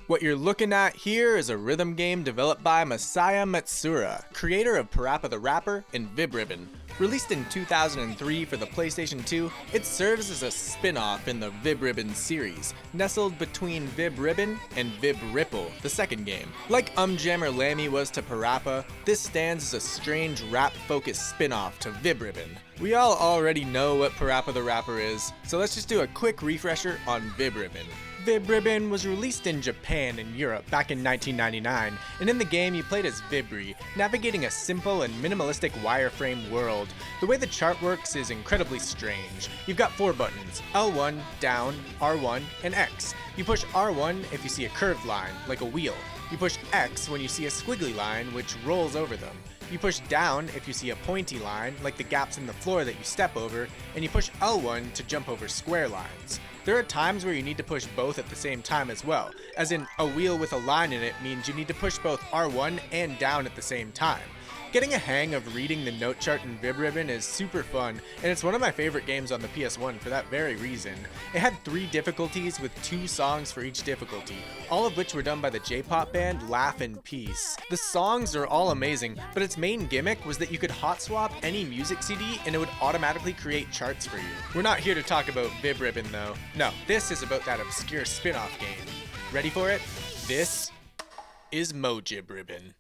What you're looking at here is a rhythm game developed by Masaya Matsuura, creator of Parappa the Rapper and Vib Ribbon. Released in 2003 for the PlayStation 2, it serves as a spin-off in the Vib Ribbon series, nestled between Vib Ribbon and Vib Ripple, the second game. Like Jammer Lammy was to Parappa, this stands as a strange rap-focused spin-off to Vib Ribbon. We all already know what Parappa the Rapper is, so let's just do a quick refresher on Vib Ribbon. Vib Ribbon was released in Japan and Europe back in 1999, and in the game you played as Vibri, navigating a simple and minimalistic wireframe world. The way the chart works is incredibly strange. You've got 4 buttons: L1, down, R1, and X. You push R1 if you see a curved line, like a wheel. You push X when you see a squiggly line, which rolls over them. You push down if you see a pointy line, like the gaps in the floor that you step over, and you push L1 to jump over square lines. There are times where you need to push both at the same time as well, as in a wheel with a line in it means you need to push both R1 and down at the same time. Getting a hang of reading the note chart in Vib Ribbon is super fun, and it's one of my favorite games on the PS1 for that very reason. It had 3 difficulties with 2 songs for each difficulty, all of which were done by the J-pop band Laugh in Peace. The songs are all amazing, but its main gimmick was that you could hot swap any music CD and it would automatically create charts for you. We're not here to talk about Vib Ribbon though. No, this is about that obscure spin-off game. Ready for it? This is Mojib Ribbon.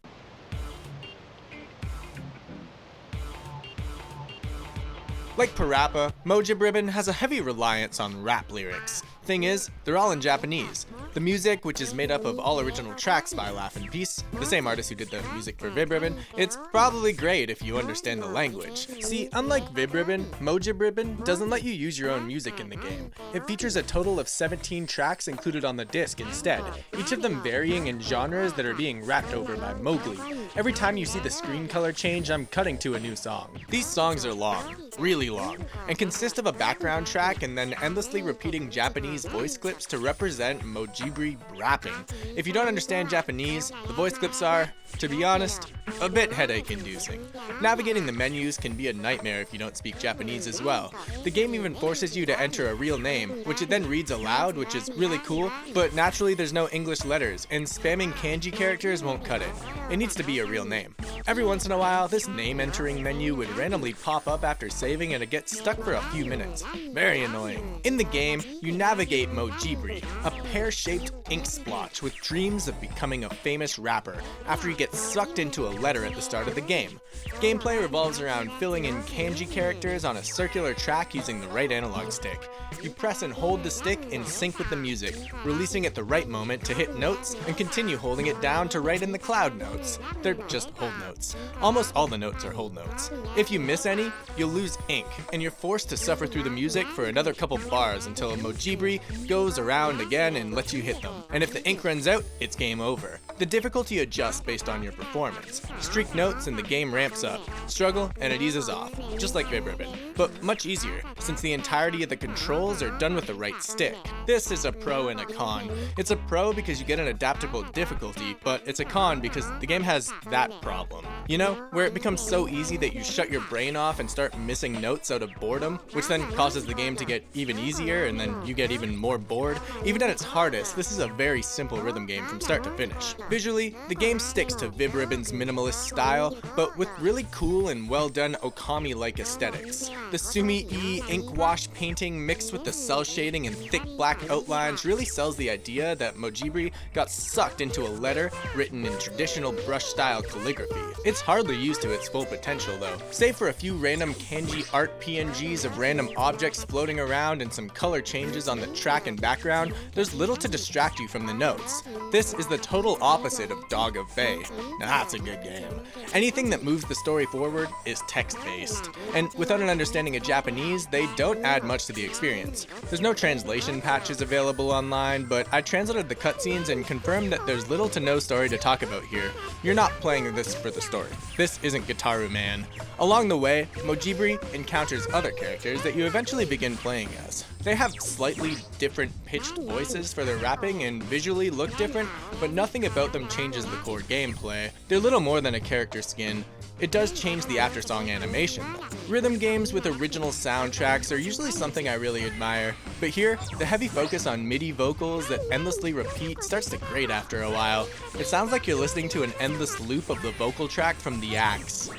Like Parappa, Mojib Ribbon has a heavy reliance on rap lyrics. Thing is, they're all in Japanese. The music, which is made up of all original tracks by Laugh in Peace, the same artist who did the music for Vib Ribbon, it's probably great if you understand the language. See, unlike Vib Ribbon, Mojib Ribbon doesn't let you use your own music in the game. It features a total of 17 tracks included on the disc instead, each of them varying in genres that are being rapped over by Mowgli. Every time you see the screen color change, I'm cutting to a new song. These songs are long, really long, and consist of a background track and then endlessly repeating Japanese voice clips to represent Mojibri rapping. If you don't understand Japanese, the voice clips are, to be honest, a bit headache-inducing. Navigating the menus can be a nightmare if you don't speak Japanese as well. The game even forces you to enter a real name, which it then reads aloud, which is really cool, but naturally there's no English letters, and spamming kanji characters won't cut it. It needs to be a real name. Every once in a while, this name entering menu would randomly pop up after saving and it gets stuck for a few minutes. Very annoying. In the game, you navigate Mojibri, a pear-shaped ink splotch with dreams of becoming a famous rapper after he gets sucked into a letter at the start of the game. Gameplay revolves around filling in kanji characters on a circular track using the right analog stick. You press and hold the stick in sync with the music, releasing at the right moment to hit notes and continue holding it down to write in the cloud notes. They're just hold notes. Almost all the notes are hold notes. If you miss any, you'll lose ink, and you're forced to suffer through the music for another couple bars until Mojibri goes around again and lets you hit them. And if the ink runs out, it's game over. The difficulty adjusts based on your performance. Streak notes and the game ramps up. Struggle and it eases off, just like Vib Ribbon, but much easier since the entirety of the controls are done with the right stick. This is a pro and a con. It's a pro because you get an adaptable difficulty, but it's a con because the game has that problem. You know, where it becomes so easy that you shut your brain off and start missing notes out of boredom, which then causes the game to get even easier and then you get even more bored. Even at its hardest, this is a very simple rhythm game from start to finish. Visually, the game sticks to Vib Ribbon's minimalist style, but with really cool and well done Okami-like aesthetics. The Sumi-e ink wash painting mixed with the cell shading and thick black outlines really sells the idea that Mojibri got sucked into a letter written in traditional brush-style calligraphy. It's hardly used to its full potential though. Save for a few random kanji art PNGs of random objects floating around and some color changes on the track and background, there's little to distract you from the notes. This is the total opposite of Dog of Bay. Now that's a good game. Anything that moves the story forward is text-based, and without an understanding of Japanese, they don't add much to the experience. There's no translation patches available online, but I translated the cutscenes and confirmed that there's little to no story to talk about here. You're not playing this for the story. This isn't Gitaru Man. Along the way, Mojibri encounters other characters that you eventually begin playing as. They have slightly different pitched voices for their rapping and visually look different, but nothing about them changes the core gameplay. They're little more than a character skin. It does change the after-song animation. Rhythm games with original soundtracks are usually something I really admire, but here, the heavy focus on MIDI vocals that endlessly repeat starts to grate after a while. It sounds like you're listening to an endless loop of the vocal track from The Axe.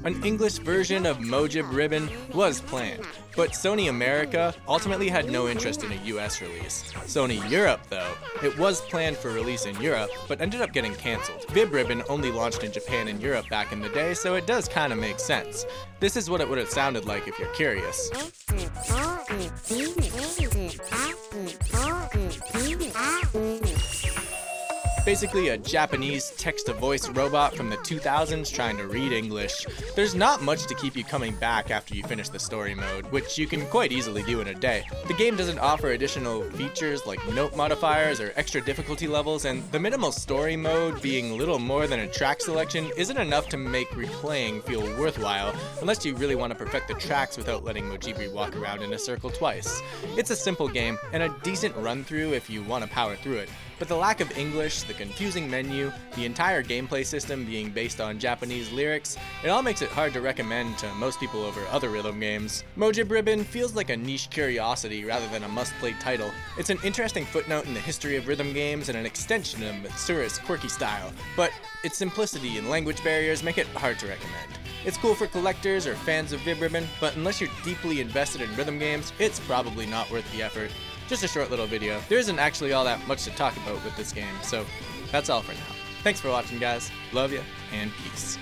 An English version of Mojib Ribbon was planned, but Sony America ultimately had no interest in a US release. Sony Europe, though, it was planned for release in Europe, but ended up getting cancelled. Vib Ribbon only launched in Japan and Europe back in the day, so it does kinda make sense. This is what it would have sounded like if you're curious. Basically a Japanese text-to-voice robot from the 2000s trying to read English. There's not much to keep you coming back after you finish the story mode, which you can quite easily do in a day. The game doesn't offer additional features like note modifiers or extra difficulty levels, and the minimal story mode being little more than a track selection isn't enough to make replaying feel worthwhile, unless you really want to perfect the tracks without letting Mojib walk around in a circle twice. It's a simple game, and a decent run-through if you want to power through it. But the lack of English, the confusing menu, the entire gameplay system being based on Japanese lyrics, it all makes it hard to recommend to most people over other rhythm games. Mojib Ribbon feels like a niche curiosity rather than a must-play title. It's an interesting footnote in the history of rhythm games and an extension of Mitsura's quirky style, but its simplicity and language barriers make it hard to recommend. It's cool for collectors or fans of Vib Ribbon, but unless you're deeply invested in rhythm games, it's probably not worth the effort. Just a short little video. There isn't actually all that much to talk about with this game, so that's all for now. Thanks for watching, guys. Love ya, and peace.